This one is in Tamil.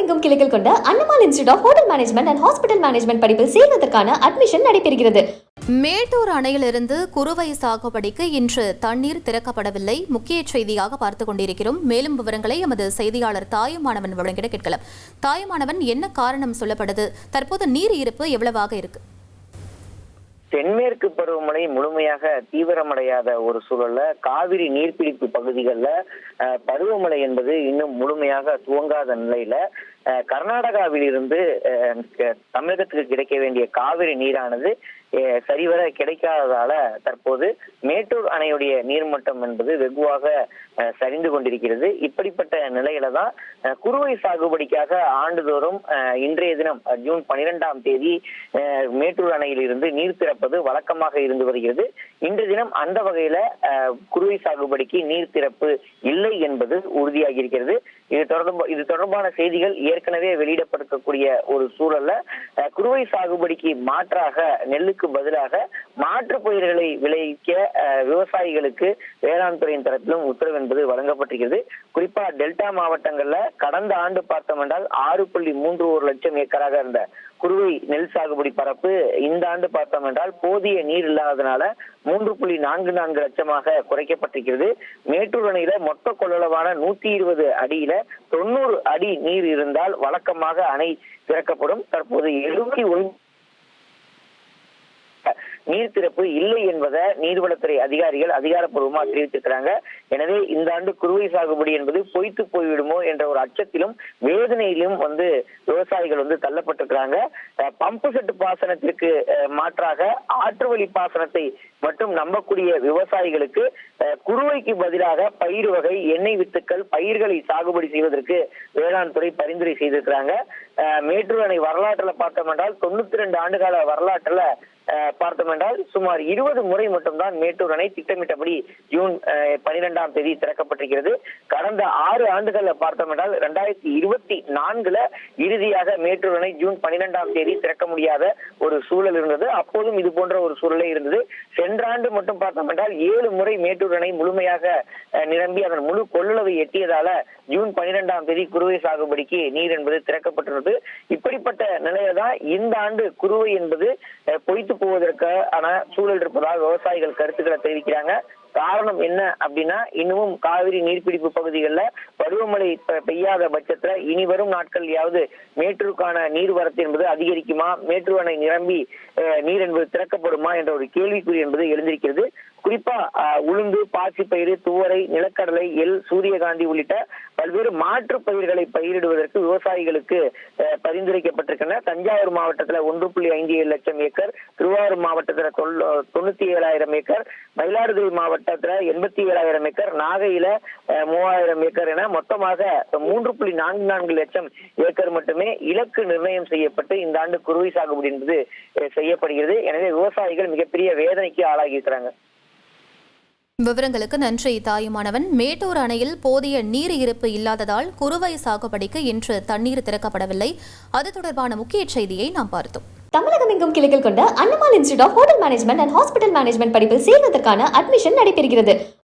தமிழகமெங்கும் கிளைகள் கொண்ட Annamal institute of hotel management and hospital management படிப்பில் சேர்வதற்கான அட்மிஷன் நடைபெறுகிறது. மேட்டூர் அணையிலிருந்து குறுவை சாகுபடிக்கு இன்று தண்ணீர் திறக்கப்படவில்லை. முக்கிய செய்தியாக பார்த்துக் கொண்டிருக்கிறோம். மேலும் விவரங்களை எமது செய்தியாளர் தாயுமானவன் வழங்கிட கேட்கலாம். தாயுமானவன், என்ன காரணம் சொல்லப்படுது? தற்போது நீர் இருப்பு எவ்வளவாக இருக்கு? தென்மேற்கு பருவமழை முழுமையாக தீவிரமடையாத ஒரு சூழல்ல காவிரி நீர்பிடிப்பு பகுதிகளில் பருவமழை என்பது இன்னும் முழுமையாக துவங்காத நிலையில கர்நாடகாவிலிருந்து தமிழகத்துக்கு கிடைக்க வேண்டிய காவிரி நீரானது சரிவர கிடைக்காததால தற்போது மேட்டூர் அணையுடைய நீர்மட்டம் என்பது வெகுவாக சரிந்து கொண்டிருக்கிறது. இப்படிப்பட்ட நிலையில தான் குறுவை சாகுபடிக்காக ஆண்டுதோறும் இன்றைய தினம் ஜூன் 12ஆம் தேதி மேட்டூர் அணையில் இருந்து நீர் திறப்பது வழக்கமாக இருந்து வருகிறது. இன்றைய தினம் அந்த வகையில குறுவை சாகுபடிக்கு நீர் திறப்பு இல்லை என்பது உறுதியாகி இருக்கிறது. இது தொடர்பான செய்திகள் ஏற்கனவே வெளியிடப்பட்டிருக்கக்கூடிய ஒரு சூழல்ல குறுவை சாகுபடிக்கு மாற்றாக நெல்லுக்கு பதிலாக மாற்று பயிர்களை விளைவிக்க விவசாயிகளுக்கு வேளாண் துறையின் தரப்பிலும் உத்தரவு என்பது வழங்கப்பட்டிருக்கிறது. குறிப்பா டெல்டா மாவட்டங்கள்ல கடந்த ஆண்டு பார்த்தோம் என்றால் 6.31 லட்சம் ஏக்கராக இருந்த குறுவை நெல் சாகுபடி பரப்பு இந்த ஆண்டு பார்த்தோம் என்றால் போதிய நீர் இல்லாததுனால 3.44 லட்சமாக குறைக்கப்பட்டிருக்கிறது. மேட்டூர் அணையில மொத்த கொள்ளளவான 120 அடியில 90 அடி நீர் இருந்தால் வழக்கமாக அணை திறக்கப்படும். தற்போது 71 நீர் திறப்பு இல்லை என்பதை நீர்வளத்துறை அதிகாரிகள் அதிகாரப்பூர்வமா தெரிவித்திருக்கிறாங்க. எனவே இந்த ஆண்டு குறுவை சாகுபடி என்பது பொய்த்து போய்விடுமோ என்ற ஒரு அச்சத்திலும் வேதனையிலும் விவசாயிகள் தள்ளப்பட்டிருக்கிறாங்க. பம்பு செட்டு பாசனத்திற்கு மாற்றாக ஆற்று வழி பாசனத்தை மட்டும் நம்பக்கூடிய விவசாயிகளுக்கு குறுவைக்கு பதிலாக பயிர் வகை எண்ணெய் வித்துக்கள் பயிர்களை சாகுபடி செய்வதற்கு வேளாண் துறை பரிந்துரை செய்திருக்கிறாங்க. மேட்டூர் அணை வரலாற்றுல பார்த்தோம் என்றால் 92 ஆண்டுகால வரலாற்றுல பார்த்தோம் என்றால் சுமார் 20 முறை மட்டும்தான் மேட்டூர் அணை திட்டமிட்டபடி ஜூன் 12ஆம் தேதி திறக்கப்பட்டிருக்கிறது. கடந்த 6 ஆண்டுகள்ல பார்த்தோம் என்றால் 2024 இறுதியாக மேட்டூர் அணை ஜூன் 12ஆம் தேதி திறக்க முடியாத ஒரு சூழல் இருந்தது. அப்போதும் இது போன்ற ஒரு சூழலே இருந்தது. சென்ற ஆண்டு மட்டும் பார்த்தோம் என்றால் 7 முறை மேட்டூர் அணை முழுமையாக நிரம்பி அதன் முழு கொள்ளளவை எட்டியதால ஜூன் 12ஆம் தேதி குறுவை சாகுபடிக்கு நீர் என்பது திறக்கப்பட்டிருந்தது. இப்படிப்பட்ட நிலையில தான் இந்த ஆண்டு குறுவை என்பது பொய்த்து போவதற்கான சூழல் இருப்பதாக விவசாயிகள் கருத்துக்களை தெரிவிக்கிறாங்க. காரணம் என்ன அப்படின்னா, இன்னமும் காவிரி நீர்பிடிப்பு பகுதிகளில் பருவமழை பெய்யாத பட்சத்துல இனி வரும் நாட்கள்யாவது மேட்டூருக்கான நீர்வரத்து என்பது அதிகரிக்குமா, மேட்டூர் அணை நிரம்பி நீர் என்பது திறக்கப்படுமா என்ற ஒரு கேள்விக்குறி என்பது எழுந்திருக்கிறது. குறிப்பா உளுந்து, பாசிப்பயிறு, துவரை, நிலக்கடலை, எள், சூரியகாந்தி உள்ளிட்ட பல்வேறு மாற்று பயிர்களை பயிரிடுவதற்கு விவசாயிகளுக்கு பரிந்துரைக்கப்பட்டிருக்கின்றன. தஞ்சாவூர் மாவட்டத்துல 1.57 லட்சம் ஏக்கர், திருவாரூர் மாவட்டத்துல 97,000 ஏக்கர், மயிலாடுதுறை மாவட்டத்துல 87,000 ஏக்கர், நாகையில 3,000 ஏக்கர் என மொத்தமாக 3.44 லட்சம் ஏக்கர் மட்டுமே இலக்கு நிர்ணயம் செய்யப்பட்டு இந்த ஆண்டு குறுவை சாகுபடி என்பது செய்யப்படுகிறது. எனவே விவசாயிகள் மிகப்பெரிய வேதனைக்கு ஆளாகி இருக்கிறாங்க. விவரங்களுக்கு நன்றி தாயுமானவன். மேட்டூர் அணையில் போதிய நீர் இருப்பு இல்லாததால் குறுவை சாகுபடிக்கு இன்று தண்ணீர் திறக்கப்படவில்லை. அது தொடர்பான முக்கிய செய்தியை நாம் பார்த்தோம். தமிழகமெங்கும் கிளைகள் கொண்ட Annamal institute of hotel management and hospital management படிப்பில் சேர்வதற்கான அட்மிஷன் நடைபெறுகிறது.